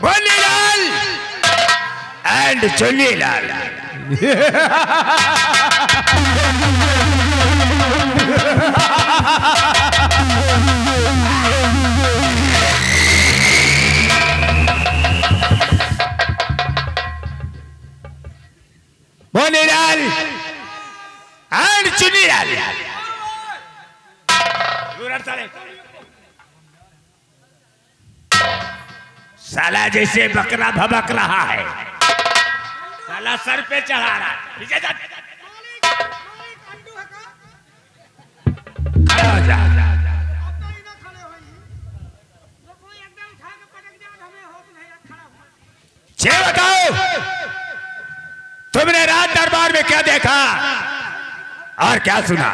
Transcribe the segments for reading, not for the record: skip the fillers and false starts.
Munnilal and Chunnilal. Munnilal and Chunnilal. साला जैसे बकरा भबक रहा है, साला सर पे चढ़ा रहा है। खड़ा हो जा। ये बताओ तुमने रात दरबार में क्या देखा और क्या सुना?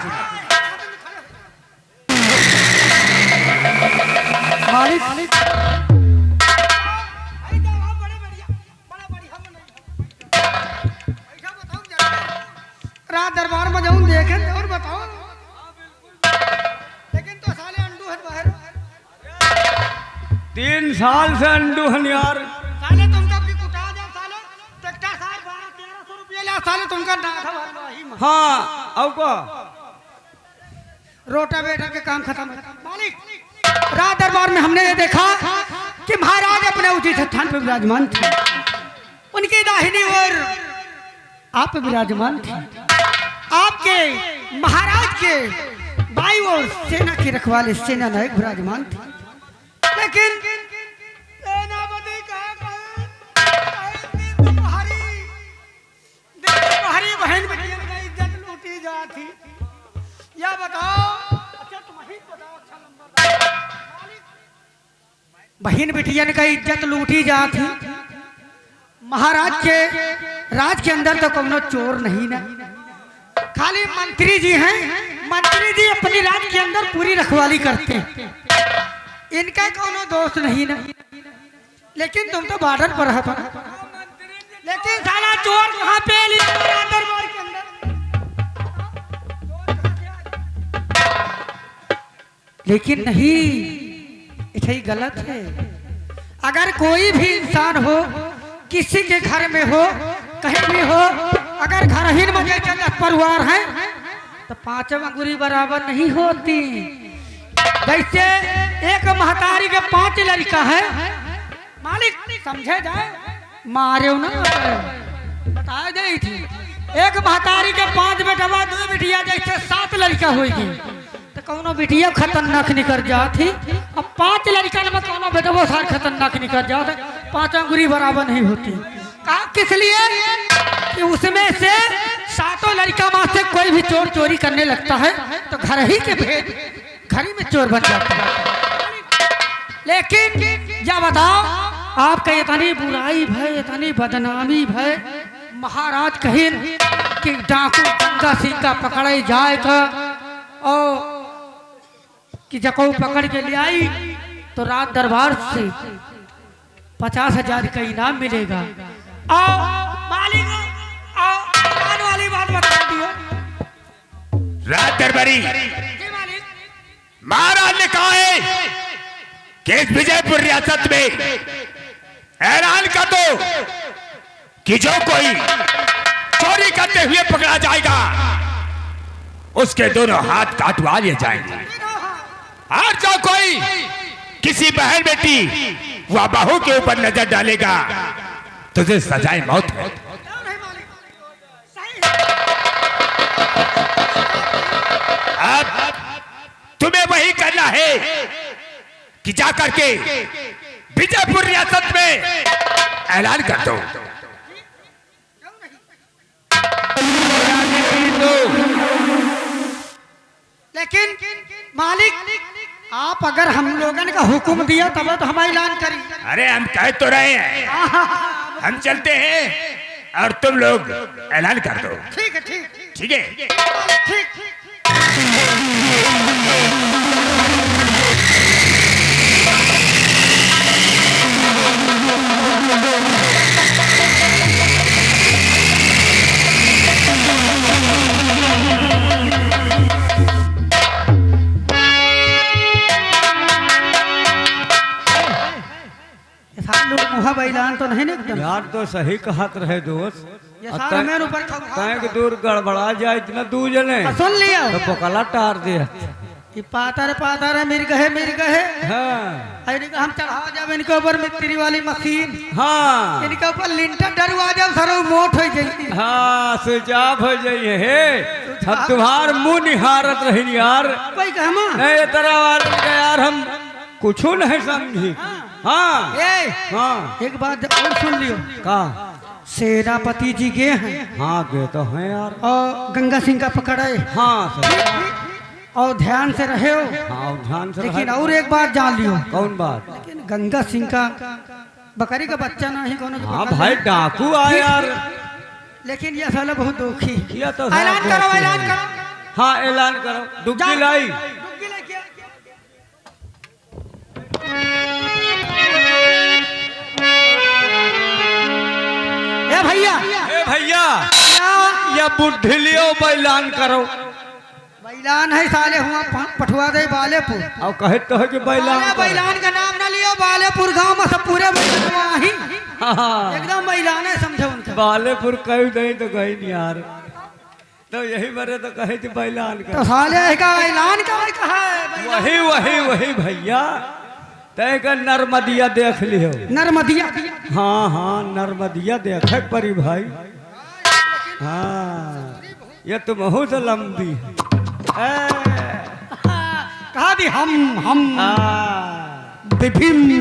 मालिक रात दरबार में जाऊं देखे और बताओ। लेकिन तो साले अंडू है बाहर 3 साल से अंडू हन यार। साले तुमका भी कुटा दे साले टक्का साहब 1200-1300 रुपया ले साले तुमका डांठा भरवाही में। हाँ अब को रोटा बेटा के काम खत्म। मालिक रात दरबार में हमने ये देखा कि महाराज अपने उचित स्थान पर विराजमान थे, उनकी दाहिनी ओर आप विराजमान थे, आपके महाराज के बाई ओर सेना के रखवाले सेना नायक विराजमान थे। लेकिन सेनापति तुम्हारी बहन बेटियों की इज्जत लूटी जाती। या बताओ, अच्छा तुम ही बताओ, अच्छा लंबा बहन बेटियन का इज्जत लूटी जाती। महाराज के राज के अंदर तो कोनो चोर नहीं ना, खाली मंत्री जी हैं। मंत्री जी अपनी राज के अंदर पूरी रखवाली करते हैं, इनका कोनो दोष नहीं ना। लेकिन तुम तो बॉर्डर पर हो, लेकिन साला चोर कहाँ पे लिया दरबार के अंदर? लेकिन नहीं, ये गलत है। अगर कोई भी इंसान हो, किसी के घर में हो, कहीं भी हो, अगर घर ही में जैसे 10 परिवार है तो 5 अंगुरी बराबर नहीं होती। जैसे एक महतारी के 5 लड़का है, मालिक समझे जाए, मारे ना बताया जाए थी। एक महतारी के 5 बेटवा 2 बेटिया, जैसे 7 लड़का होगी तो कौनो बेटिया खतरनाक निकल जाती। अब 5 लड़का में कौनो बेटवा सार खतरनाक निकल जाता, 5 अंगुरी बराबर नहीं होती। कहा किस लिए कि उसमें से 7 लड़का मां से कोई भी चोर चोरी करने लगता है तो घर ही के भेद घर ही में चोर बन जाता है। लेकिन क्या बताओ, आपका इतनी बुराई भय, इतनी बदनामी भय, महाराज कहीं कि डाकू गंगा सिंह का पकड़े जाएगा और कि जको पकड़ के ले आई तो रात दरबार से 50,000 का इनाम मिलेगा। आओ मालिक, आओ वाली बात बता दियो। रात दरबारी जी मालिक। महाराज ने कहा है कि इस विजयपुर रियासत में ऐलान कर दो कि जो कोई चोरी करते हुए पकड़ा जाएगा उसके दोनों हाथ काटवा लिए जाएंगे, और जो कोई किसी बहन बेटी व बहू के ऊपर नजर डालेगा तुझे सजाए मौत है। अब तुम्हें वही करना है कि जाकर के विजयपुर रियासत में ऐलान कर दो। लेकिन मालिक, आप अगर हम लोगों का हुक्म दिया तब तो हम ऐलान करें। अरे हम कह तो रहे हैं, हम चलते हैं और तुम लोग ऐलान कर दो। ठीक है, ठीक ठीक है, ठीक। तो नहीं ना एकदम यार तो सही कहत रहे दोस्त ये सारा मेरे ऊपर तैक दूर गड़बड़ा जाए इतना दूर जने सुन लिया तो पकला टार दिया ये पातर है मिर्ग है हाँ इनका हम चढ़ा जब इनके ऊपर मिस्त्री वाली मशीन हाँ इनके ऊपर लिंटर डरवा जब सर मोट हो जाएगी हाँ स्विच ऑफ हो जाइए हे अब तुम्हार मुंह निहारत रही यार कोई कहमा नहीं तरह वाले के यार हम कुछ नहीं समझी हाँ हाँ एक बात और सुन लियो का सेनापति जी गए हैं हाँ गए तो हैं यार और गंगा सिंह का पकड़े हाँ सही और ध्यान से रहे हो हाँ ध्यान से लेकिन और एक बात जान लियो कौन बात लेकिन गंगा सिंह का बकरी का बच्चा नहीं कौन हाँ भाई डाकू आए यार लेकिन ये साला बहुत दुखी किया तो ऐलान करो हाँ ऐलान करो डुबकी लाई ए भैया ए भैया या बुद्धि लियो ऐलान करो बैलान है साले हुआ पठुआ दे बालेपुर और कहे तो है कि बैलान बैलान का नाम ना लियो बालेपुर गांव में सब पूरे बैलान ही हाँ एकदम बैलान है समझो उनका बालेपुर कही नहीं तो कही नहीं यार तो यही बरे तो कहे थी बैलान तो का साले का ऐलान का कहा है वही वही वही भैया तय का नर्मदिया देख लियो नर्मदिया हाँ हाँ नर्मदिया देखे परी भाई हाँ ये तो बहुत लंबी है कहा दी हम विभिन्न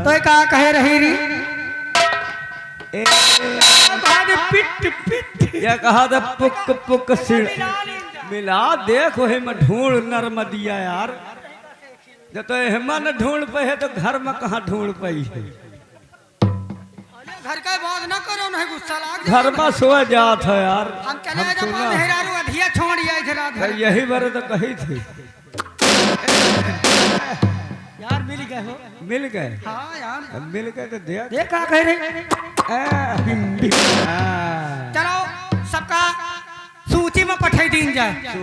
तो क्या कहे रही री कहा दी पिट पिट ये कहा था पुक पुक सिर मिला देखो हे में ढूंढ नर्मदिया यार जब तो हेमा न ढूंढ पे है तो घर में कहाँ ढूंढ पाई है घर का बात ना करो ना गुस्सा लाग घर में सो जात है यार हम चले जब मेहरारू अधिया छोड़ दिया इधर रात भर। यही बारे तो कही थी यार मिल गए हो मिल गए हाँ यार मिल गए तो देख देखा कह रहे चलो सबका सूची में पठाई दीन जाए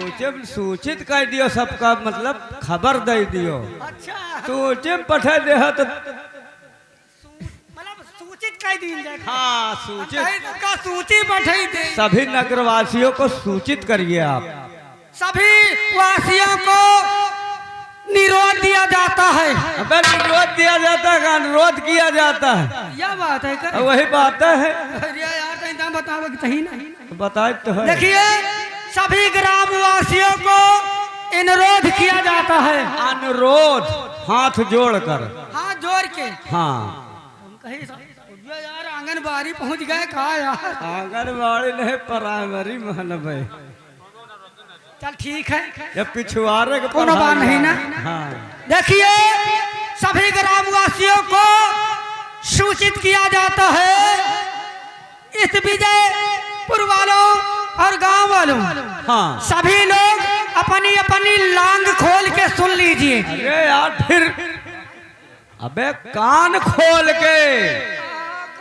सूचित कर दियो सबका मतलब खबर दे दियो अच्छा सूची में पठा दे तो मतलब सूचित कर दीन जाए हाँ सूचित का सूची पठाई दे सभी नगरवासियों को सूचित करिए आप सभी वासियों को निरोध दिया जाता है अगर निरोध दिया जाता है अनुरोध किया जाता है यह बात है कर वही बात है अरे यार तो इंसान बताओ कि कहीं नहीं बताए तो है देखिए सभी ग्रामवासियों को अनुरोध किया जाता है अनुरोध हाथ जोड़कर हाथ जोड़ के हाँ हम कहीं यार आंगनबाड़ी पहुंच गए कहा यार आंगनबाड़ी नहीं प्राइमरी महल चल ठीक है जब पिछुआरे का कोनो बात नहीं ना हाँ देखिए सभी ग्रामवासियों को सूचित किया जाता है इस विजयपुर वालों और गांव वालों हाँ सभी लोग अपनी अपनी लांग खोल के सुन लीजिए अरे यार फिर अबे कान खोल के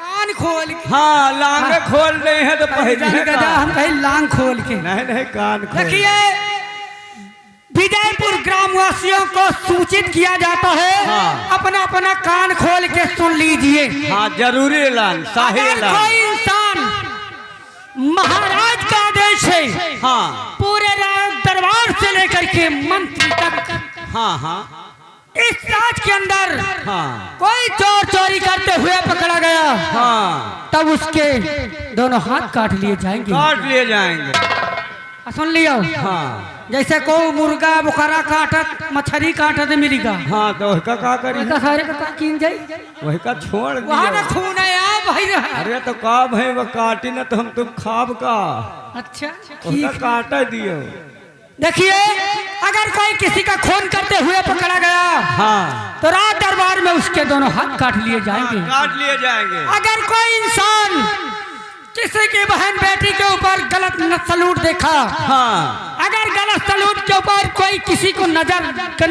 कान खोल के हाँ लांग खोल नहीं है तो पहले हम कहीं लांग खोल के नहीं कान खोल देखिए विजयपुर ग्रामवासियों को सूचित किया जाता है हाँ। अपना अपना कान खोल के सुन लीजिए हाँ जरूरी ऐलान शाही अगर ऐलान कोई इंसान महाराज का आदेश है हाँ पूरे दरबार से लेकर के मंत्री तक हाँ हाँ इस राज के अंदर हाँ कोई चोर चोरी करते हुए पकड़ा गया हाँ तब उसके दोनों हाथ काट लिए जाएंगे काट लिए जाएंगे सुन लियो हाँ जैसे को मुर्गा बुखारा काटत मछली काटत मिलेगा हाँ तो वही का करी का सारे का कीन जाई वही का छोड़ वहां ना दिया खून है यार भाई अरे तो का भाई वो काटी ना तो हम तुम खाब का अच्छा उसका ठीक काटा दियो देखिए अगर कोई किसी का खून करते हुए पकड़ा गया हाँ तो रात दरबार में उसके दोनों हाथ काट लिए जाएंगे काट लिए जाएंगे अगर कोई इंसान किसी की बहन बेटी के ऊपर गलत सलूट देखा हाँ अगर गलत सलूट के ऊपर कोई किसी को नजर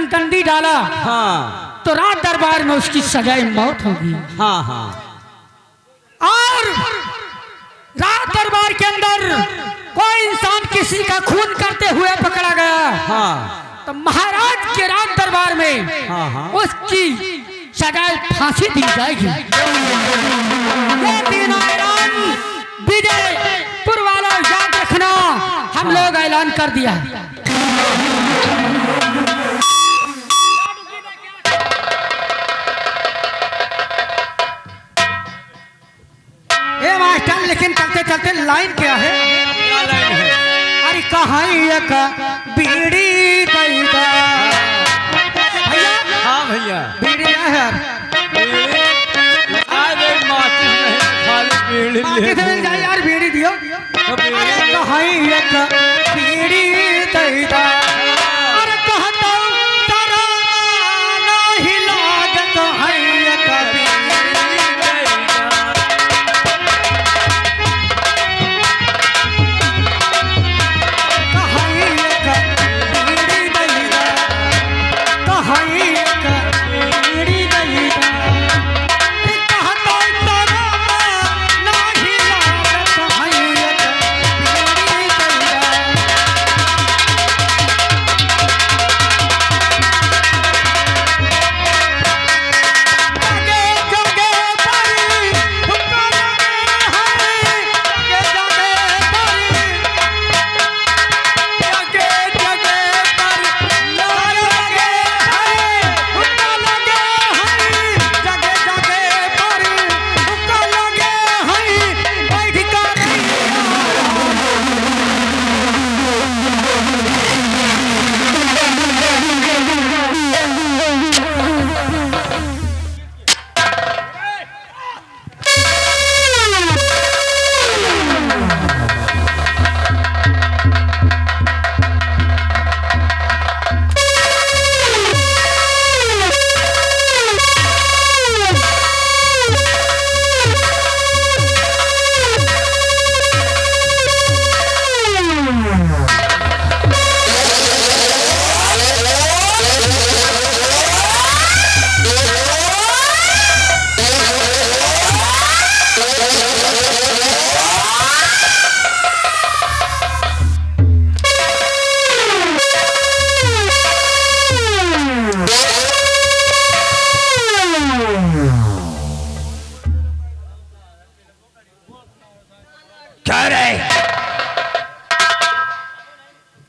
गंदी डाला हाँ तो रात दरबार में उसकी सजाए मौत होगी हाँ हाँ और रात दरबार के अंदर कोई इंसान किसी का खून करते हुए पकड़ा गया हाँ तो महाराज के रात दरबार में हाँ हाँ उसकी सजाए फांसी दी जाएगी। ये तीनों ऐलान विजयपुर वालों याद रखना, हम लोग ऐलान कर दिया है। ए मास्टर, लेकिन चलते चलते लाइन क्या है? क्या लाइन है? अरे कहाँ एक बीड़ी दैदा भैया। हाँ भैया, बीड़ी है यार, अरे माचिस नहीं, खाली बीड़ी ले किसे मिल जाए यार, बीड़ी दियो। अरे कहाँ एक बीड़ी दैदा, अरे कहता तारा नहीं लागत है एक बीड़ी।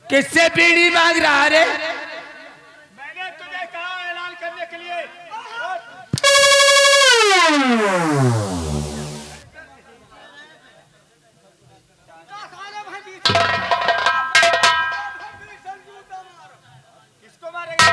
किससे बीड़ी मांग रहा रे? मैंने तुझे कहा ऐलान करने के लिए। किसको मारेगा?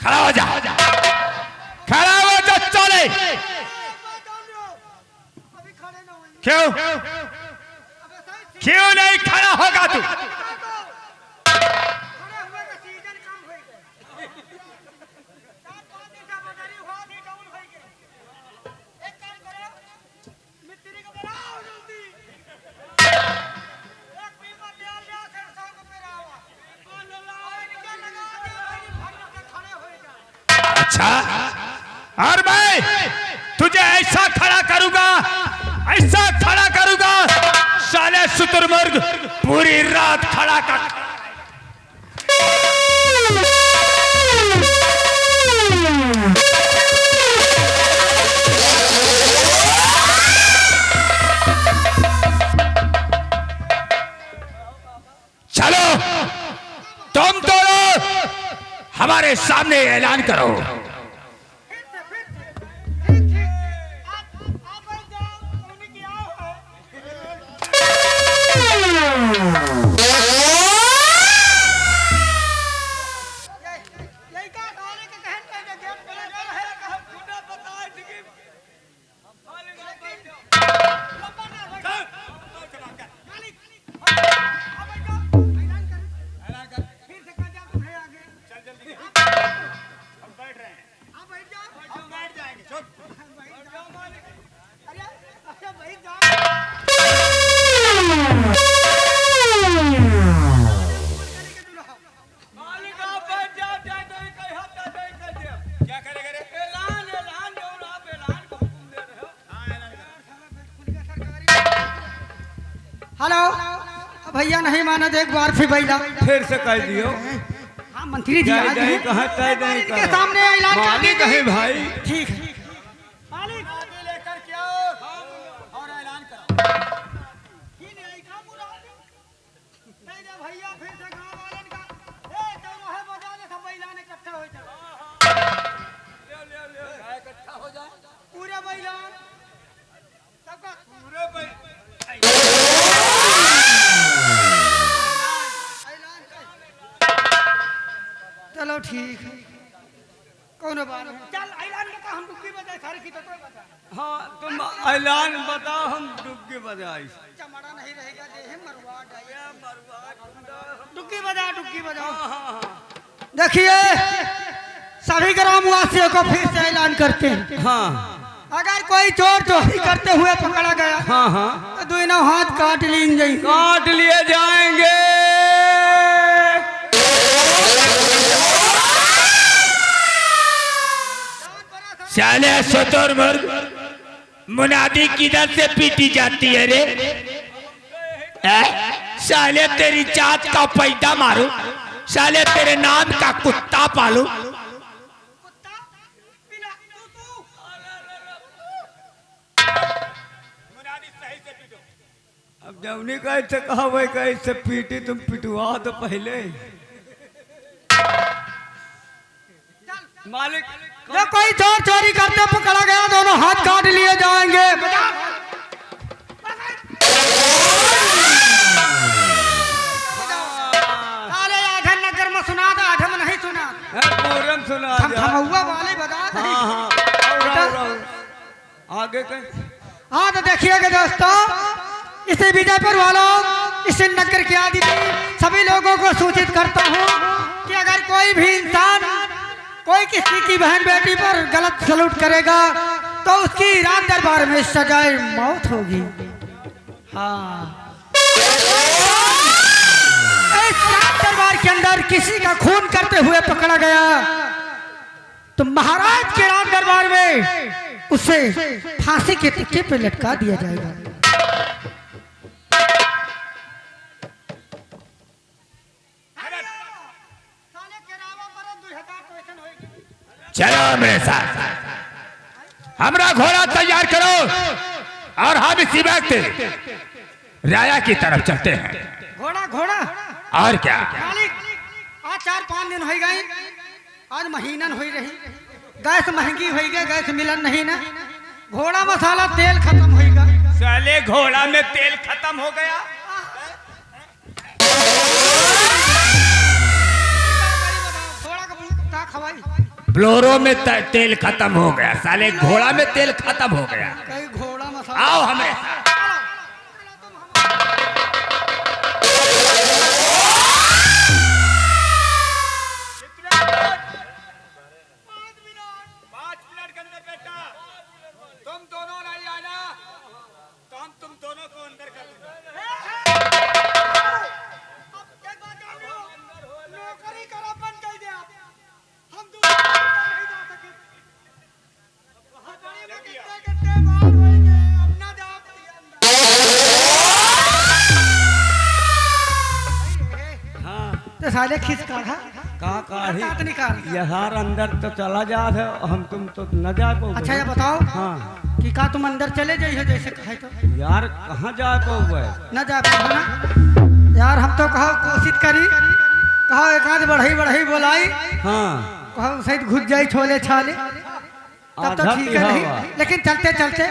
खड़ा हो जा, खड़ा हो जा, चले। क्यों क्यों नहीं खड़ा होगा तू? अच्छा, और मैं तुझे ऐसा खड़ा करूंगा, ऐसा खड़ा करूंगा, साले शुतुरमुर्ग पूरी रात खड़ा कर। चलो तुम दोनों हमारे सामने ऐलान करो। ननद एक बार फिर बैला। फिर से कह दियो। हाँ मंत्री जी कह आज दे हैं। कहाँ कह दे इनके सामने ऐलान कर मालिक दीजिए। है भाई। ठीक है। मालिक आगे लेकर के आओ और ऐलान करो। भैया फिर से गांव वालन का ए चलो है बजा ले सब बैलान इकट्ठा हो जाओ। ले इकट्ठा हो जाओ पूरे बैलान सबका पूरे चलो ठीक है कौन बात नहीं। चल ऐलान का हम डुबकी बजाए सारे की तो बता। हाँ तुम ऐलान बताओ हम डुबकी बजाई। चमड़ा नहीं रहेगा जे मरवा डुबकी बजा डुबकी बजाओ। देखिए सभी ग्रामवासियों को फिर से ऐलान करते हैं। हाँ अगर कोई चोर चोरी करते हुए पकड़ा गया हाँ हाँ तो दोनों हाथ काट लेंगे। काट लिए जाएंगे। साले शुतुरमुर्ग मुनादी किधर से पीटी जाती है रे? साले तेरी जात का पैदा मारू, साले तेरे नाम का कुत्ता पालू। अब जौनी कैसे कहा वही कैसे पीटी तुम पिटवा तो पहले। मालिक जो कोई चोर चोरी करते पकड़ा गया दोनों हाथ काट लिए जाएंगे। अरे आधम नगर में सुना था आधम नहीं सुना। पूरम सुना हम जा। थमहुआ वाले बता दे। हाँ हाँ और आगे कहीं। हाँ तो देखिएगा दोस्तों इसे विजयपुर वालों इस नगर के आदि सभी लोगों को सूचित करता हूँ कि अगर कोई भी इंसान कोई किसी की बहन बेटी पर गलत सलूट करेगा तो उसकी रात दरबार में सजाए मौत होगी। हाँ इस रात दरबार के अंदर किसी का खून करते हुए पकड़ा गया तो महाराज के रात दरबार में उसे फांसी के टिक्के पे लटका दिया जाएगा। चलो मेरे साथ, हमारा घोड़ा तैयार करो और हम इसी वक्त राया की तरफ चलते हैं। घोड़ा घोड़ा और क्या? मालिक आज 4-5 दिन हो गए, आज महीना हो रही, गैस महंगी हो गई, गैस मिलन नहीं ना, घोड़ा मसाला तेल खत्म हो गया। साले घोड़ा में तेल खत्म हो गया। घोड़ा का बूटा खवाई ब्लोरो में तेल खत्म हो गया, साले घोड़ा में तेल खत्म हो गया। कई घोड़ा मसाला। आओ हमारे साथ। तुम दोनों नहीं आना तो हम तुम दोनों को अंदर कर देंगे। नौकरी करो बंद कर दे आप। हम दोनों नहीं जा सके। बड़ी में कितने बात होंगे अपना जाप हाँ तो साले खींच काढ़ा कहाँ काढ़ी दांत निकाल। यार अंदर तो चला जा है हम तुम तो न जा पाओ। अच्छा ये बताओ हाँ कि का तुम अंदर चले जाइए जैसे कहे तो यार कहाँ जा पाओ? न जा पाओ ना यार। हम तो कहो कोशिश करी, कहो एक आध बढ़ई बोलाई, हाँ कहो सहित घुस जाई छोले छाले तब तो आधा ठीक है पिहा नहीं। हुआ। लेकिन चलते चलते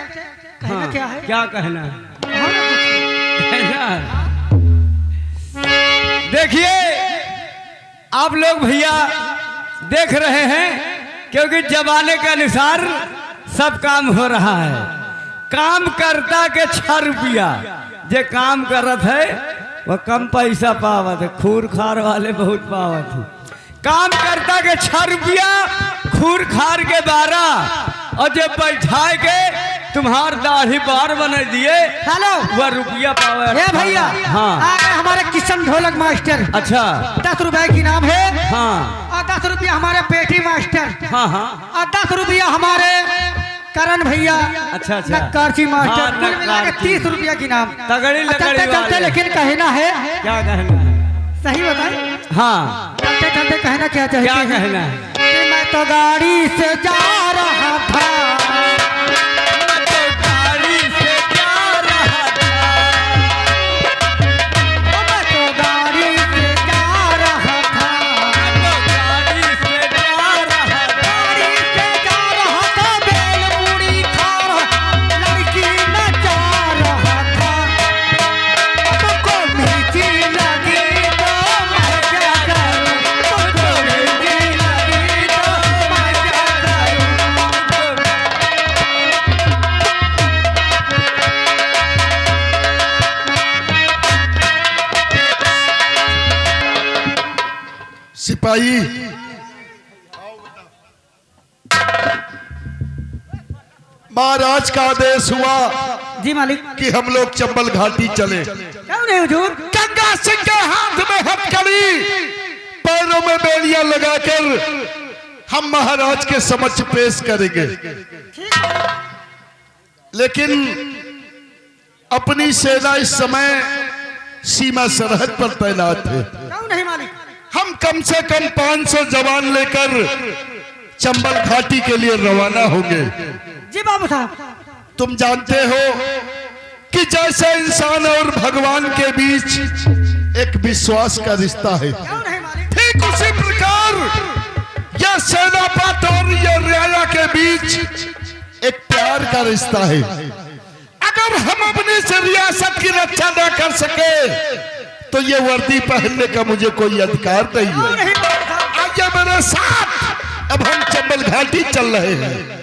कहना हाँ क्या है? क्या कहना है? हाँ ना कुछ। कहना है। देखिए आप लोग भैया देख रहे हैं क्योंकि जमाने के अनुसार सब काम हो रहा है। काम करता के 6 रुपया जे काम करत है वह कम पैसा पावत है, खूर खार वाले बहुत पावत है। काम करता के 6 रुपया, खूर खार के 12 और जब बैठा के तुम्हार दाढ़ी बार बना दिए हेलो वह रुपया पावे। हे भैया हाँ आ गए हमारे किशन ढोलक मास्टर। अच्छा 10 रुपए की नाम है। हाँ और 10 रुपया हमारे पेटी मास्टर। हाँ हाँ और 10 रुपया हमारे करण भैया, अच्छा, अच्छा। नक्काशी मास्टर, हाँ, कुल मिला के नक्काशी। 30 रुपया की नाम। तगड़ी लकड़ी चलते चलते वाले। लेकिन कहना है, क्या कहना है? सही बताए, हाँ, चलते चलते कहना क्या चाहते क्या हैं? कहना है? कि मैं तो गाड़ी से जा रहा था, मैं तो गाड़ी से जा रहा था, मैं तो गाड़ी से जा रहा था, मैं तो गाड़ी से जा रहा था, गाड़ी से जा रहा था, बेल पूरी खा रहा, लड़की नचा रहा था, तुमको मीठी लगी तो मैं क्या करूं, तुमको मीठी लगी तो मैं क्या करूं। सिपाही, महाराज का आदेश हुआ जी मालिक। कि हम लोग चंबल घाटी चले। क्यों नहीं हुजूर? गंगा सिंह के हाथ में हथकड़ी, पैरों में बेड़ियां लगाकर हम महाराज के समक्ष पेश करेंगे, लेकिन अपनी सेना इस समय सीमा सरहद पर तैनात है। क्यों नहीं मालिक? हम कम से कम 500 जवान लेकर चंबल घाटी के लिए रवाना होंगे। जी बाबू साहब। तुम जानते हो कि जैसे इंसान और भगवान के बीच एक विश्वास का रिश्ता है, क्यों नहीं मालिक? ठीक उसी प्रकार यह सेनापति और यह रियाया के बीच एक प्यार का रिश्ता है। अगर हम अपनी इस रियासत की रक्षा न कर सके तो ये वर्दी पहनने का मुझे कोई अधिकार नहीं क्यों है। नहीं बाबू साहब? आइए मेरे साथ, अब हम चंबल घाटी चल रहे हैं।